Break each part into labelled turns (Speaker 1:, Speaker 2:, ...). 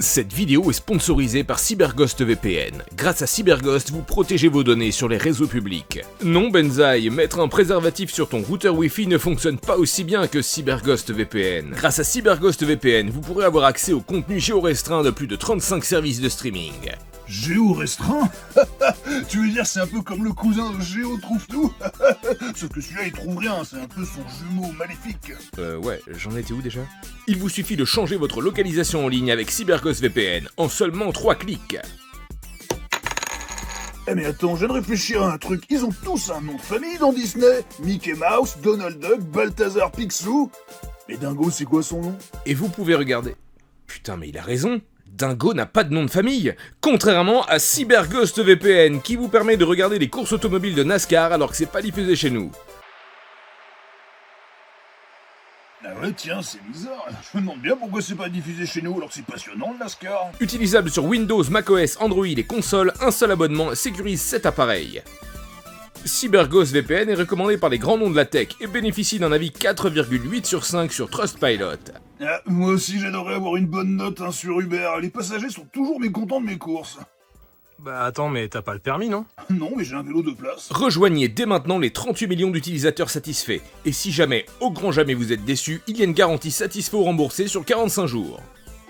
Speaker 1: Cette vidéo est sponsorisée par CyberGhost VPN. Grâce à CyberGhost, vous protégez vos données sur les réseaux publics. Non Benzaï, mettre un préservatif sur ton routeur Wi-Fi ne fonctionne pas aussi bien que CyberGhost VPN. Grâce à CyberGhost VPN, vous pourrez avoir accès au contenu géorestreint de plus de 35 services de streaming.
Speaker 2: Géorestreint? Tu veux dire c'est un peu comme le cousin de Géo trouve tout? Sauf que celui-là il trouve rien, c'est un peu son jumeau maléfique.
Speaker 1: Ouais, j'en étais où déjà? Il vous suffit de changer votre localisation en ligne avec CyberGhost VPN en seulement 3 clics.
Speaker 2: Eh mais attends, je viens de réfléchir à un truc, ils ont tous un nom de famille dans Disney. Mickey Mouse, Donald Duck, Balthazar Picsou. Mais Dingo c'est quoi son nom?
Speaker 1: Et vous pouvez regarder. Putain mais il a raison. Dingo n'a pas de nom de famille, contrairement à CyberGhost VPN qui vous permet de regarder les courses automobiles de NASCAR alors que c'est pas diffusé chez nous.
Speaker 2: Ah ouais tiens, c'est bizarre, je me demande bien pourquoi c'est pas diffusé chez nous alors que c'est passionnant le NASCAR.
Speaker 1: Utilisable sur Windows, macOS, Android et consoles, un seul abonnement sécurise 7 appareils. CyberGhost VPN est recommandé par les grands noms de la tech et bénéficie d'un avis 4,8 sur 5 sur Trustpilot.
Speaker 2: Ah, moi aussi j'adorerais avoir une bonne note sur Uber, les passagers sont toujours mécontents de mes courses.
Speaker 3: Bah attends, mais t'as pas le permis, non?
Speaker 2: Non, mais j'ai un vélo de place.
Speaker 1: Rejoignez dès maintenant les 38 millions d'utilisateurs satisfaits. Et si jamais, au grand jamais vous êtes déçu, il y a une garantie satisfait ou remboursée sur 45 jours.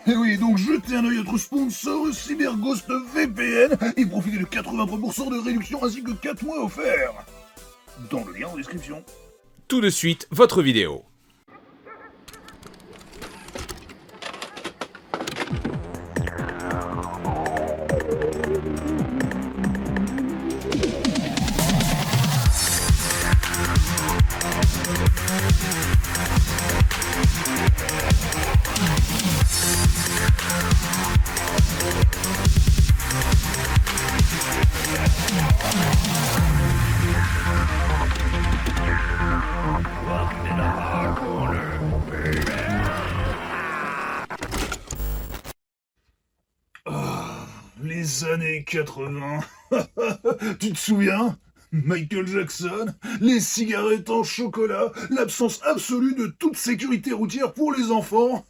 Speaker 2: Et oui, donc jetez un œil à notre sponsor CyberGhost VPN et profitez de 83% de réduction ainsi que 4 mois offerts. Dans le lien en description.
Speaker 1: Tout de suite, votre vidéo.
Speaker 2: Les années 80. Tu te souviens? Michael Jackson, les cigarettes en chocolat, l'absence absolue de toute sécurité routière pour les enfants.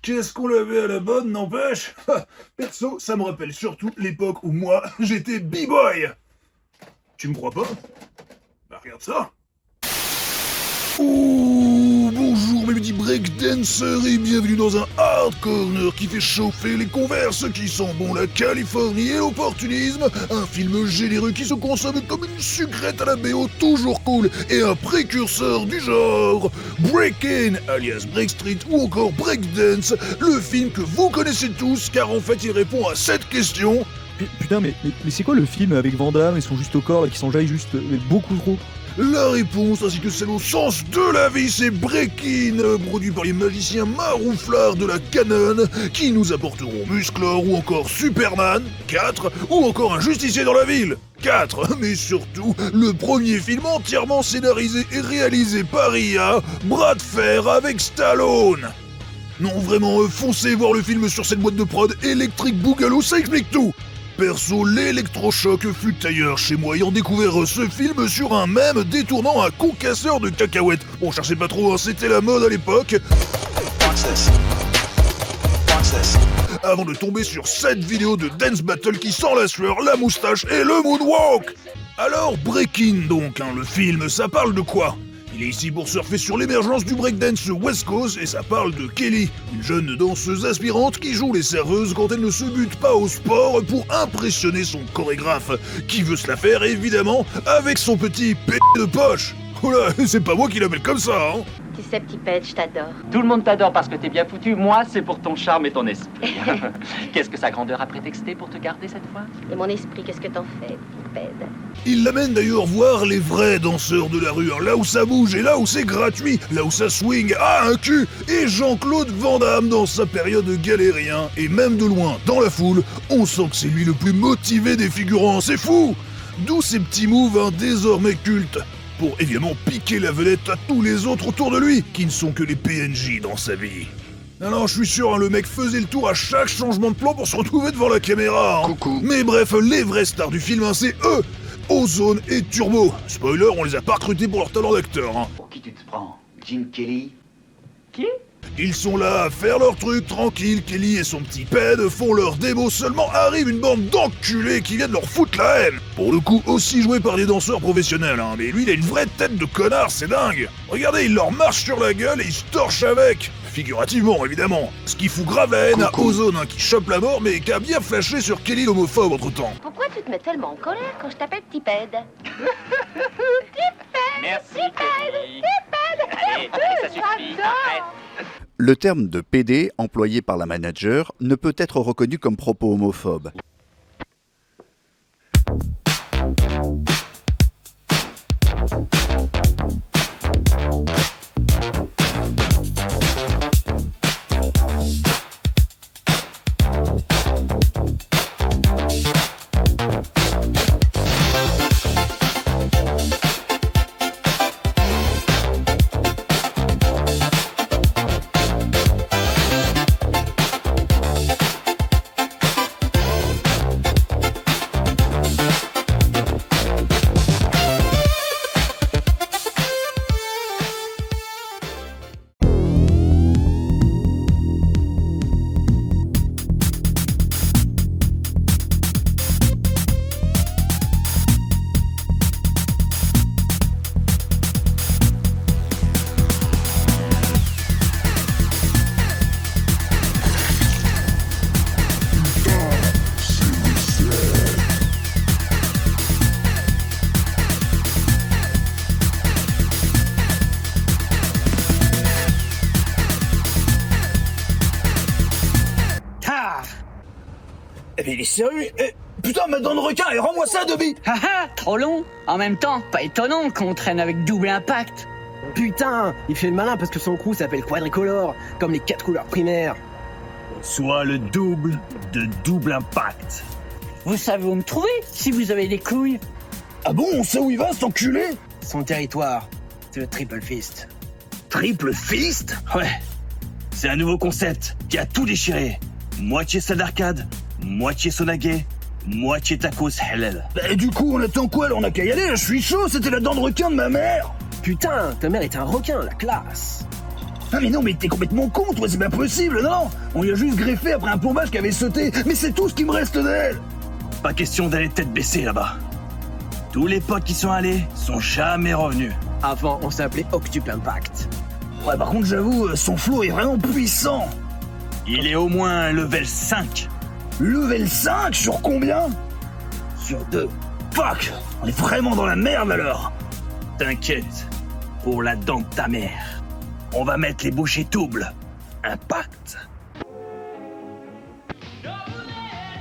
Speaker 2: Qu'est-ce qu'on l'avait à la bonne, n'empêche. Perso, ça me rappelle surtout l'époque où moi, j'étais b-boy. Tu me crois pas? Bah regarde ça. Oh, bonjour mes petits breakdancers et bienvenue dans un hard corner qui fait chauffer les converses, qui sent bon la Californie et l'opportunisme, un film généreux qui se consomme comme une sucrète à la BO toujours cool et un précurseur du genre Breakin' alias Break Street ou encore Breakdance, le film que vous connaissez tous car en fait il répond à cette question.
Speaker 4: Putain mais c'est quoi le film avec Van Damme, ils sont juste au corps et qui s'enjaillent juste beaucoup trop?
Speaker 2: La réponse, ainsi que celle au sens de la vie, c'est Breakin', produit par les magiciens marouflards de la Canon, qui nous apporteront Musclor ou encore Superman, 4, ou encore Un justicier dans la ville, 4, mais surtout, le premier film entièrement scénarisé et réalisé par IA, Bras de fer avec Stallone. Non vraiment, foncez voir le film sur cette boîte de prod Electric Boogaloo, ça explique tout. Perso, l'électrochoc fut ailleurs chez moi ayant découvert ce film sur un mème détournant un concasseur de cacahuètes. Bon, cherchez pas trop, hein, c'était la mode à l'époque. Avant de tomber sur cette vidéo de Dance Battle qui sent la sueur, la moustache et le moonwalk. Alors, Breakin' donc, hein, le film, ça parle de quoi? Il est ici pour surfer sur l'émergence du breakdance West Coast et ça parle de Kelly, une jeune danseuse aspirante qui joue les serveuses quand elle ne se bute pas au sport pour impressionner son chorégraphe, qui veut se la faire évidemment avec son petit p de poche. Oh là, c'est pas moi qui l'appelle comme ça, hein.
Speaker 5: Tu sais, petit pet, je t'adore.
Speaker 6: Tout le monde t'adore parce que t'es bien foutu. Moi, c'est pour ton charme et ton esprit. Qu'est-ce que sa grandeur a prétexté pour te garder cette fois?
Speaker 5: Et mon esprit, qu'est-ce que t'en fais, petit pet?
Speaker 2: Il l'amène d'ailleurs voir les vrais danseurs de la rue, hein, là où ça bouge et là où c'est gratuit, là où ça swing, un cul, et Jean-Claude Van Damme dans sa période galérien, et même de loin, dans la foule, on sent que c'est lui le plus motivé des figurants, c'est fou! D'où ces petits moves, hein, désormais cultes, pour évidemment piquer la vedette à tous les autres autour de lui, qui ne sont que les PNJ dans sa vie. Alors, je suis sûr, hein, le mec faisait le tour à chaque changement de plan pour se retrouver devant la caméra. Hein. Coucou. Mais bref, les vrais stars du film, hein, c'est eux, Ozone et Turbo. Spoiler, on les a pas recrutés pour leur talent d'acteur. Hein.
Speaker 6: Pour qui tu te prends? Gene Kelly? Qui?
Speaker 2: Ils sont là à faire leur truc tranquille, Kelly et son petit ped font leur démo, seulement arrive une bande d'enculés qui viennent leur foutre la haine. Pour le coup aussi joué par des danseurs professionnels, hein, mais lui il a une vraie tête de connard, c'est dingue. Regardez, il leur marche sur la gueule et il se torche avec. Figurativement, évidemment. Ce qui fout grave la haine à Ozone, hein, qui chope la mort, mais qui a bien flashé sur Kelly l'homophobe entre-temps.
Speaker 5: Pourquoi tu te mets tellement en colère quand je t'appelle Tiped?
Speaker 6: Merci, Kelly. Allez, ça suffit, arrête.
Speaker 7: Le terme de PD employé par la manager ne peut être reconnu comme propos homophobe.
Speaker 8: Mais il est sérieux. Putain, ma dent de requin, et rends-moi ça, Dobby.
Speaker 9: Haha, trop long. En même temps, pas étonnant qu'on traîne avec double impact.
Speaker 10: Putain, il fait le malin parce que son crew s'appelle Quadricolore, comme les 4 couleurs primaires.
Speaker 8: Soit le double de double impact.
Speaker 9: Vous savez où me trouver, si vous avez des couilles.
Speaker 8: Ah bon, on sait où il va, cet enculé?
Speaker 10: Son territoire, c'est le Triple Fist.
Speaker 8: Triple Fist? Ouais. C'est un nouveau concept qui a tout déchiré. Moitié salle d'arcade, moitié sauna gay, moitié tacos halal. Bah du coup, on attend quoi là? On a qu'à y aller, je suis chaud, c'était la dent de requin de ma mère.
Speaker 10: Putain, ta mère est un requin, la classe.
Speaker 8: Ah mais non, mais t'es complètement con, toi, c'est pas possible, non. On lui a juste greffé après un plombage qui avait sauté, mais c'est tout ce qui me reste d'elle. Pas question d'aller tête baissée là-bas. Tous les potes qui sont allés sont jamais revenus.
Speaker 10: Avant, on s'appelait Octuple Impact.
Speaker 8: Ouais, par contre, j'avoue, son flow est vraiment puissant. Il est au moins level 5. Level 5 sur combien? Sur 2. Fuck! On est vraiment dans la merde alors. T'inquiète, pour la dent de ta mère, on va mettre les bouchées doubles. Impact.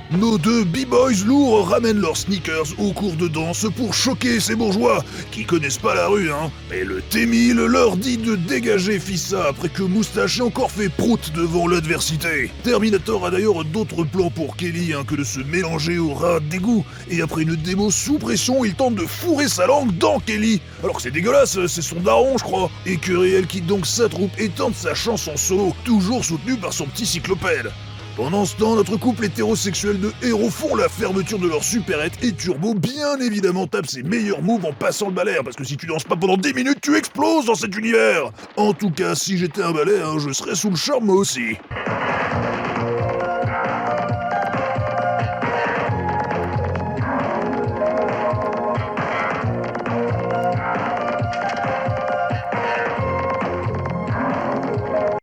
Speaker 2: Nos deux b-boys lourds ramènent leurs sneakers au cours de danse pour choquer ces bourgeois qui connaissent pas la rue, hein. Mais le T-1000 leur dit de dégager Fissa après que Moustache ait encore fait prout devant l'adversité. Terminator a d'ailleurs d'autres plans pour Kelly, hein, que de se mélanger au rat d'égout. Et après une démo sous pression, il tente de fourrer sa langue dans Kelly. Alors que c'est dégueulasse, c'est son daron, je crois. Et que Réel quitte donc sa troupe et tente sa chance en solo, toujours soutenu par son petit cyclopède. Pendant ce temps, notre couple hétérosexuel de héros font la fermeture de leur supérette et Turbo, bien évidemment, tape ses meilleurs moves en passant le balai, parce que si tu danses pas pendant 10 minutes, tu exploses dans cet univers. En tout cas, si j'étais un balai, hein, je serais sous le charme moi aussi.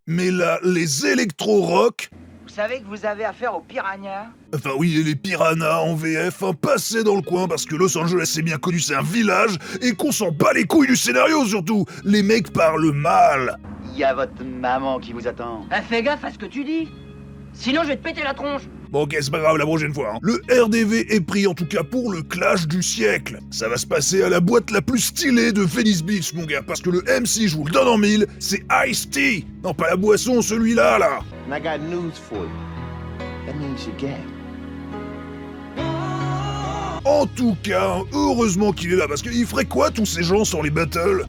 Speaker 2: Mais là, les électro-rock...
Speaker 11: Vous savez que vous avez affaire aux piranhas?
Speaker 2: Enfin oui, les piranhas en VF, passaient dans le coin parce que Los Angeles c'est bien connu, c'est un village, et qu'on s'en bat les couilles du scénario surtout. Les mecs parlent mal.
Speaker 11: Il y a votre maman qui vous attend.
Speaker 9: Fais gaffe à ce que tu dis. Sinon, je vais te péter la tronche.
Speaker 2: Bon ok, c'est pas grave, la prochaine fois. Hein. Le RDV est pris en tout cas pour le clash du siècle. Ça va se passer à la boîte la plus stylée de Venice Beach, mon gars, parce que le MC, je vous le donne en mille, c'est Ice-T. Non, pas la boisson, celui-là, là.
Speaker 12: And I got news for you. That means you're gay.
Speaker 2: En tout cas, heureusement qu'il est là, parce qu'il ferait quoi tous ces gens sans les battles?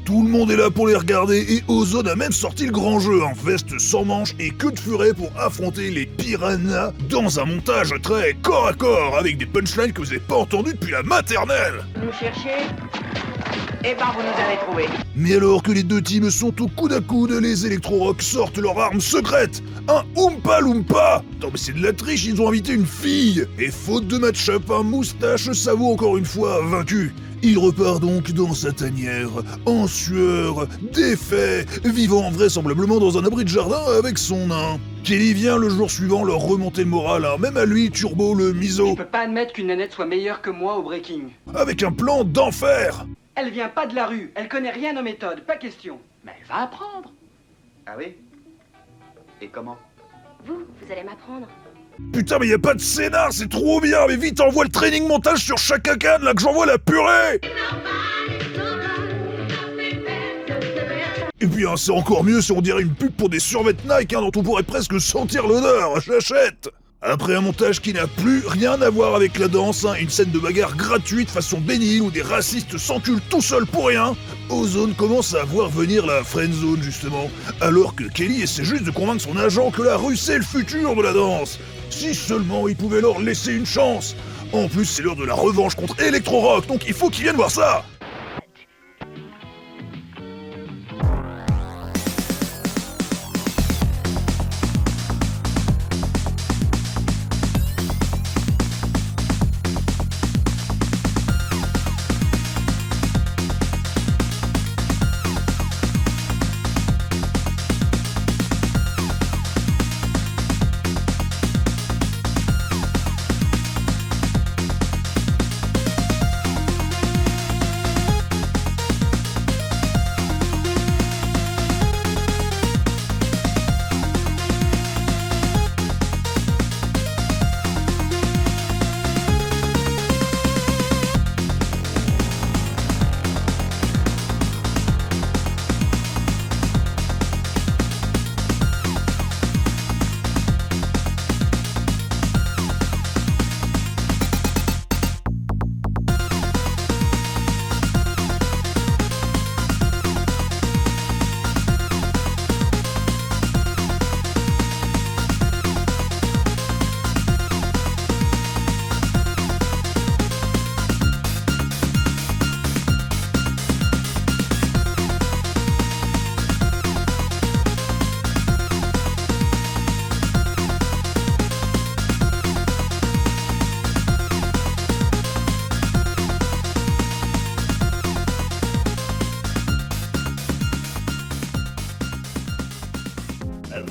Speaker 2: Tout le monde est là pour les regarder et Ozone a même sorti le grand jeu, en veste sans manches et queue de furet pour affronter les piranhas dans un montage très corps à corps avec des punchlines que vous n'avez pas entendues depuis la maternelle.
Speaker 11: Nous cherchez? Eh ben, vous nous avez trouvés.
Speaker 2: Mais alors que les deux teams sont au coude à coude, les Electro-Rock sortent leur arme secrète, un Oompa Loompa. Non mais c'est de la triche, ils ont invité une fille. Et faute de match-up, un Moustache s'avoue encore une fois vaincu. Il repart donc dans sa tanière, en sueur, défait, vivant vraisemblablement dans un abri de jardin avec son nain. Kelly vient le jour suivant leur remonter le moral, hein. Même à lui, Turbo le miso.
Speaker 13: Je peux pas admettre qu'une nanette soit meilleure que moi au breaking.
Speaker 2: Avec un plan d'enfer.
Speaker 13: Elle vient pas de la rue, elle connaît rien aux méthodes, pas question. Mais elle va apprendre.
Speaker 11: Ah oui? Et comment?
Speaker 5: Vous allez m'apprendre.
Speaker 2: Putain, mais y a pas de scénar, c'est trop bien. Mais vite, envoie le training montage sur Chaka Khan, là, que j'envoie la purée. Et puis, hein, c'est encore mieux si on dirait une pub pour des survêtements Nike, hein, dont on pourrait presque sentir l'odeur. J'achète. Après un montage qui n'a plus rien à voir avec la danse, hein, une scène de bagarre gratuite façon Benny Hill où des racistes s'enculent tout seuls pour rien, Ozone commence à voir venir la friendzone justement, alors que Kelly essaie juste de convaincre son agent que la rue c'est le futur de la danse. Si seulement il pouvait leur laisser une chance. En plus c'est l'heure de la revanche contre Electro-Rock, donc il faut qu'ils viennent voir ça.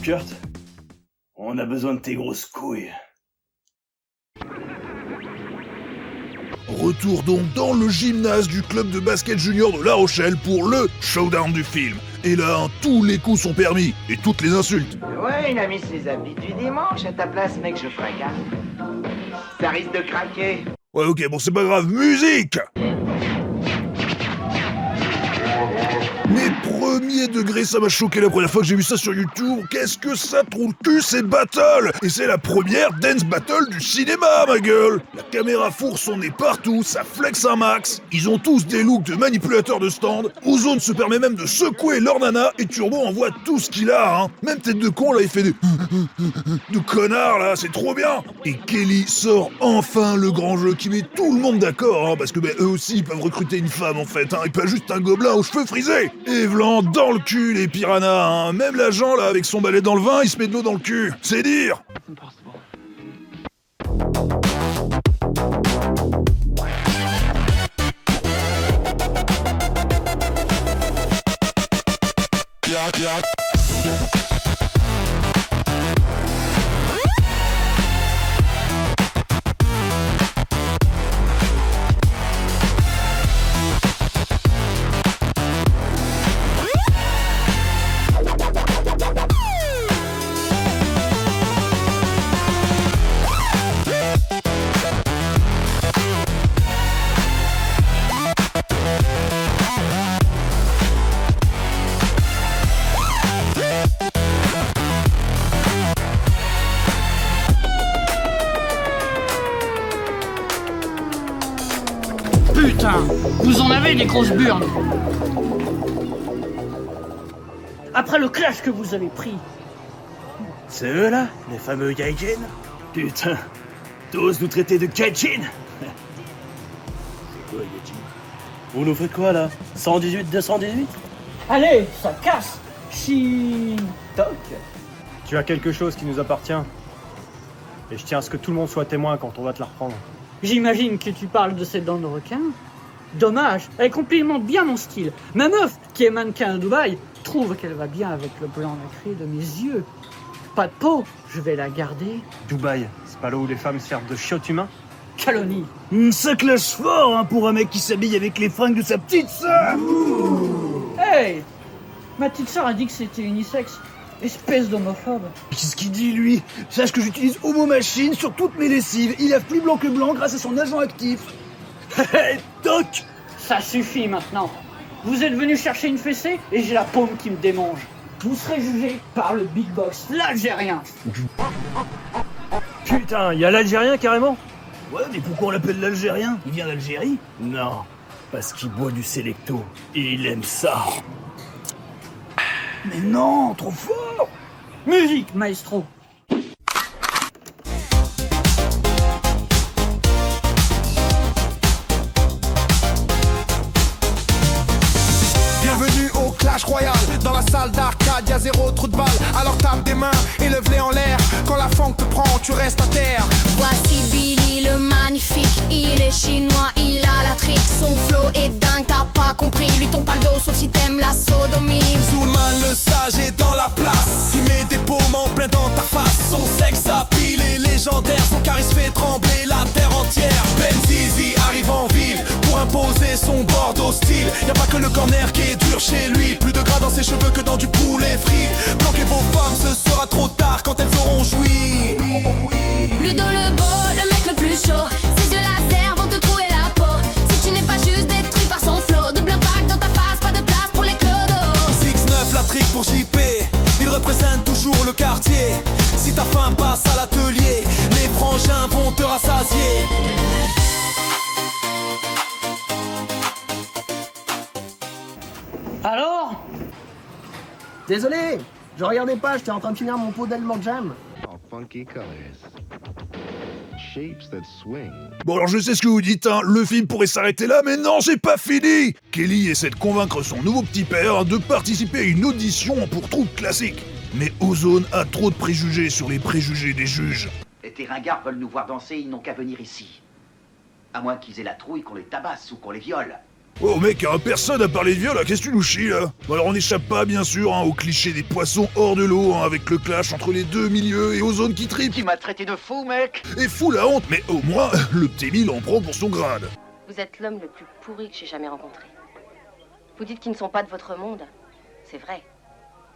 Speaker 8: Kurt, on a besoin de tes grosses couilles.
Speaker 2: Retour donc dans le gymnase du club de basket junior de La Rochelle pour le showdown du film. Et là, hein, tous les coups sont permis, et toutes les insultes.
Speaker 11: Ouais, il a mis ses habits du dimanche. À ta place, mec, je ferais gaffe. Ça risque de craquer.
Speaker 2: Ouais, ok, bon, c'est pas grave, musique! Mais premier degré, ça m'a choqué la première fois que j'ai vu ça sur YouTube. Qu'est-ce que ça trouve le cul, ces battles? Et c'est la première dance battle du cinéma, ma gueule. La caméra fourre son nez partout, ça flex un max. Ils ont tous des looks de manipulateurs de stand. Ozone se permet même de secouer leur nana et Turbo envoie tout ce qu'il a, hein. Même tête de con, là, il fait des de connard, là, c'est trop bien. Et Kelly sort enfin le grand jeu qui met tout le monde d'accord, hein, parce que eux aussi, ils peuvent recruter une femme, en fait, hein, et pas juste un gobelin aux cheveux frisés. Et v'lan dans le cul, les piranhas, hein. Même l'agent, là, avec son balai dans le vin, il se met de l'eau dans le cul. C'est dire.
Speaker 9: Putain, vous en avez des grosses burnes. après le clash que vous avez pris.
Speaker 8: C'est eux là, les fameux gaijin? Putain, t'oses nous traiter de gaijin? C'est quoi les gaijin? Vous nous faites quoi là? 118-218?
Speaker 9: Allez, ça casse. Toc.
Speaker 3: Tu as quelque chose qui nous appartient. Et je tiens à ce que tout le monde soit témoin quand on va te la reprendre.
Speaker 9: J'imagine que tu parles de cette dent de requin. Dommage, elle complimente bien mon style. Ma meuf, qui est mannequin à Dubaï, trouve qu'elle va bien avec le blanc nacré de mes yeux. Pas de peau, je vais la garder.
Speaker 3: Dubaï, c'est pas là où les femmes servent de chiottes humains?
Speaker 9: Calomnie.
Speaker 8: Ça clash fort, hein, pour un mec qui s'habille avec les fringues de sa petite sœur.
Speaker 9: Hey, ma petite sœur a dit que c'était unisexe. Espèce d'homophobe.
Speaker 8: Qu'est-ce qu'il dit, lui? Sache que j'utilise Homo Machine sur toutes mes lessives. Il a plus blanc que blanc grâce à son agent actif. Toc.
Speaker 9: Ça suffit maintenant. Vous êtes venu chercher une fessée et j'ai la paume qui me démange. Vous serez jugé par le Big Boss, l'Algérien.
Speaker 3: Putain, y a l'Algérien carrément?
Speaker 8: Ouais, mais pourquoi on l'appelle l'Algérien? Il vient d'Algérie? Non, parce qu'il boit du Selecto. Et il aime ça. Mais non, trop fort!
Speaker 9: Musique, maestro.
Speaker 14: Bienvenue au Clash Royale. Dans la salle d'arcade, y'a 0 trou de balle. Alors tape des mains et lève-les en l'air. Quand la funk te prend, tu restes à terre.
Speaker 15: Voici Billy le magnifique. Il est chinois, il a la trique. Son flow est dingue, t'as pas compris. Lui tombe pas le dos sauf si t'aimes la sodomie.
Speaker 14: Zoulman le sage est dans la place. Il met des paumes en plein dans ta face. Son sexe à pile est légendaire. Son charisme fait trembler la terre entière. Benzizi arrive en ville pour imposer son Bordeaux style. Y'a pas que le corner qui est dur chez lui. Plus de gras dans ses cheveux que dans du poulet frit. Planquez vos femmes, ce sera trop tard quand elles auront joui.
Speaker 15: Ludo le beau, le mec le plus chaud. Ses yeux laser vont te trouer la peau. Si tu n'es pas juste détruit par son flow. Double impact dans ta face, pas de place pour les clodos.
Speaker 14: 6-9 la trick pour JP. Il représente toujours le quartier. Si ta faim passe à l'atelier, les frangins vont te rassasier.
Speaker 9: Alors?
Speaker 10: Désolé, je regardais pas, j'étais en train de finir mon pot d'Elmore Jam.
Speaker 12: Funky colors. Shapes that swing.
Speaker 2: Bon alors je sais ce que vous dites, hein, le film pourrait s'arrêter là, mais non, c'est pas fini. Kelly essaie de convaincre son nouveau petit père de participer à une audition pour troupe classique. Mais Ozone a trop de préjugés sur les préjugés des juges.
Speaker 11: Les ringards veulent nous voir danser, ils n'ont qu'à venir ici. À moins qu'ils aient la trouille qu'on les tabasse ou qu'on les viole.
Speaker 2: Oh mec, hein, personne a parlé de viol, qu'est-ce que tu nous chies là? Bon, alors on n'échappe pas bien sûr au cliché des poissons hors de l'eau, avec le clash entre les deux milieux et Ozone qui tripe.
Speaker 11: Tu m'as traité de fou, mec.
Speaker 2: Et fou la honte, mais au moins, le T-1000 en prend pour son grade.
Speaker 5: Vous êtes l'homme le plus pourri que j'ai jamais rencontré. Vous dites qu'ils ne sont pas de votre monde. C'est vrai.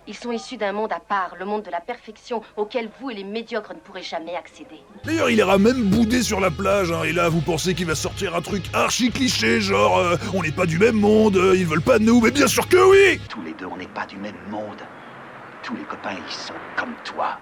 Speaker 5: Ils sont issus d'un monde à part, le monde de la perfection, auquel vous et les médiocres ne pourrez jamais accéder.
Speaker 2: D'ailleurs, il ira même boudé sur la plage, hein, et là, vous pensez qu'il va sortir un truc archi cliché, genre, on n'est pas du même monde, ils veulent pas de nous, mais bien sûr que oui!
Speaker 11: Tous les deux, on n'est pas du même monde. Tous les copains, ils sont comme toi.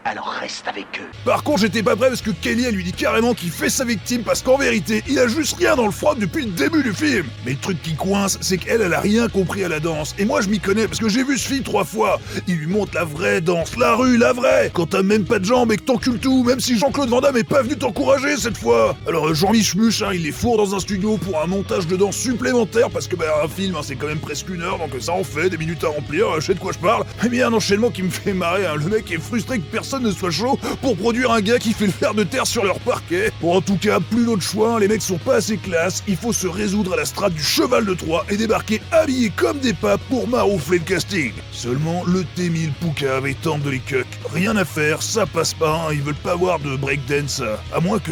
Speaker 11: Alors reste avec eux.
Speaker 2: Par contre, j'étais pas prêt parce que Kelly, elle lui dit carrément qu'il fait sa victime parce qu'en vérité, il a juste rien dans le froc depuis le début du film. Mais le truc qui coince, c'est qu'elle, elle a rien compris à la danse. Et moi, je m'y connais parce que j'ai vu ce film 3 fois. Il lui montre la vraie danse, la rue, la vraie. Quand t'as même pas de jambes et que t'encules tout, même si Jean-Claude Van Damme est pas venu t'encourager cette fois. Alors Jean-Mich Much, hein, il est fourre dans un studio pour un montage de danse supplémentaire parce que un film, hein, c'est quand même presque 1 heure, donc ça en fait des minutes à remplir. Je sais de quoi je parle. Mais bien un enchaînement qui me fait marrer. Hein. Le mec est frustré que personne ne soit chaud pour produire un gars qui fait le fer de terre sur leur parquet. Bon, en tout cas, plus d'autre choix, les mecs sont pas assez classe, il faut se résoudre à la strate du cheval de Troie et débarquer habillés comme des papes pour maroufler le casting. Seulement, le T-1000 Poucave et tente de les cuck. Rien à faire, ça passe pas, hein, ils veulent pas voir de breakdance, à moins que...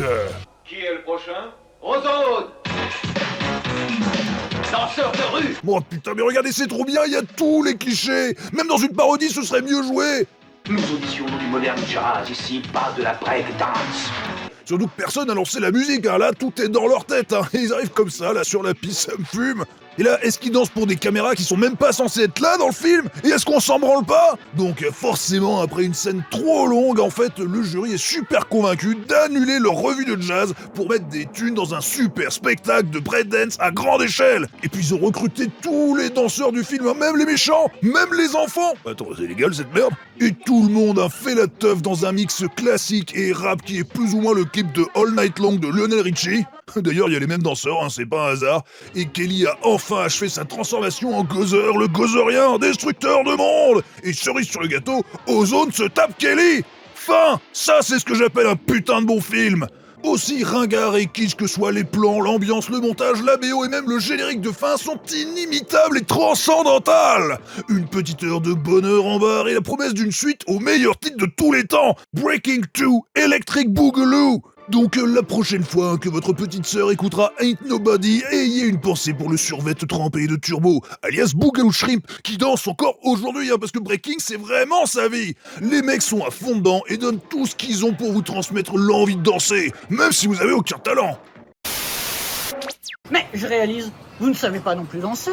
Speaker 16: Qui est le prochain? Ozone! Danseur de rue!
Speaker 2: Oh putain, mais regardez, c'est trop bien, il y a tous les clichés. Même dans une parodie, ce serait mieux joué.
Speaker 11: Nous auditionnons du moderne jazz ici, pas de la breakdance.
Speaker 2: Surtout que personne n'a lancé la musique, hein. Là tout est dans leur tête, hein. Ils arrivent comme ça, là sur la piste, ça me fume. Et là, est-ce qu'ils dansent pour des caméras qui sont même pas censées être là dans le film? Et est-ce qu'on s'en branle pas? Donc forcément, après une scène trop longue, en fait, le jury est super convaincu d'annuler leur revue de jazz pour mettre des thunes dans un super spectacle de breakdance à grande échelle. Et puis ils ont recruté tous les danseurs du film, même les méchants, même les enfants. Attends, c'est légal cette merde? Et tout le monde a fait la teuf dans un mix classique et rap qui est plus ou moins le clip de All Night Long de Lionel Richie. D'ailleurs, il y a les mêmes danseurs, hein, c'est pas un hasard. Et Kelly a enfin achevé sa transformation en Gozer, le Gozerien, destructeur de monde. Et cerise sur le gâteau, Ozone se tape Kelly. Fin, ça c'est ce que j'appelle un putain de bon film. Aussi ringard et kitsch que soient les plans, l'ambiance, le montage, la BO et même le générique de fin sont inimitables et transcendantales. Une petite heure de bonheur en barre et la promesse d'une suite au meilleur titre de tous les temps, Breaking 2, Electric Boogaloo. Donc la prochaine fois que votre petite sœur écoutera Ain't Nobody, ayez une pensée pour le survêt trempé de Turbo, alias Boogaloo Shrimp, qui danse encore aujourd'hui, hein, parce que Breaking c'est vraiment sa vie. Les mecs sont à fond dedans et donnent tout ce qu'ils ont pour vous transmettre l'envie de danser, même si vous avez aucun talent.
Speaker 9: Mais je réalise, vous ne savez pas non plus danser.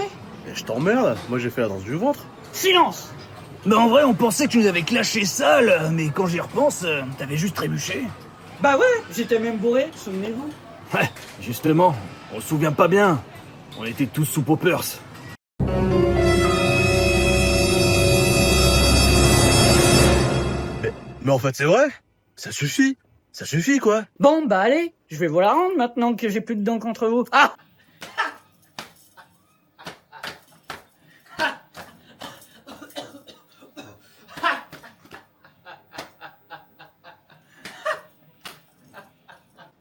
Speaker 17: Je t'emmerde, moi j'ai fait la danse du ventre.
Speaker 9: Silence!
Speaker 8: Bah en vrai, on pensait que tu nous avais clashé sale, mais quand j'y repense, t'avais juste trébuché.
Speaker 9: Bah ouais, j'étais même bourré, souvenez-vous.
Speaker 17: Ouais, justement, on se souvient pas bien. On était tous sous poppers. Mais en fait c'est vrai. Ça suffit quoi.
Speaker 9: Bon bah allez, je vais vous la rendre maintenant que j'ai plus de dents contre vous. Ah!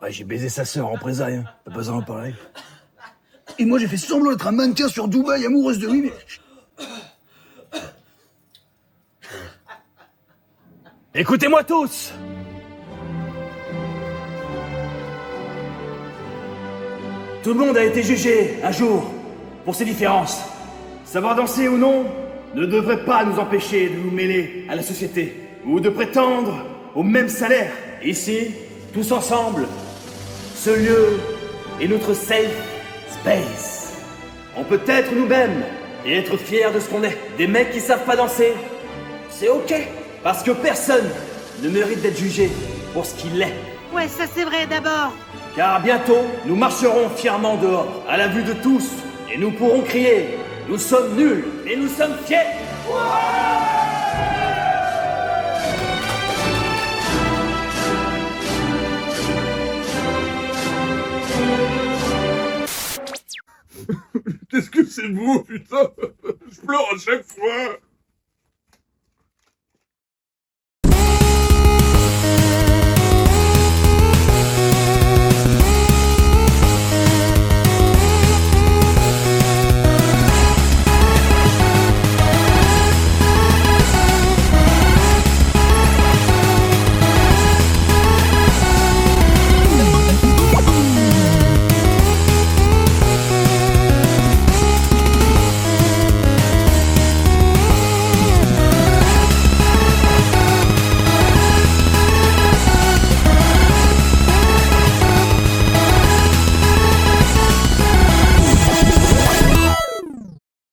Speaker 8: Ouais, j'ai baisé sa sœur en présaille, t'as pas besoin d'en parler. Et moi j'ai fait semblant d'être un mannequin sur Dubaï amoureuse de lui, mais...
Speaker 17: Écoutez-moi tous. Tout le monde a été jugé un jour pour ses différences. Savoir danser ou non ne devrait pas nous empêcher de nous mêler à la société ou de prétendre au même salaire. Ici, tous ensemble, ce lieu est notre safe space. On peut être nous-mêmes et être fiers de ce qu'on est. Des mecs qui savent pas danser, c'est ok. Parce que personne ne mérite d'être jugé pour ce qu'il est.
Speaker 18: Ouais, ça c'est vrai d'abord.
Speaker 17: Car bientôt, nous marcherons fièrement dehors, à la vue de tous, et nous pourrons crier « Nous sommes nuls, mais nous sommes fiers !»
Speaker 2: Qu'est-ce que c'est beau, putain! Je pleure à chaque fois!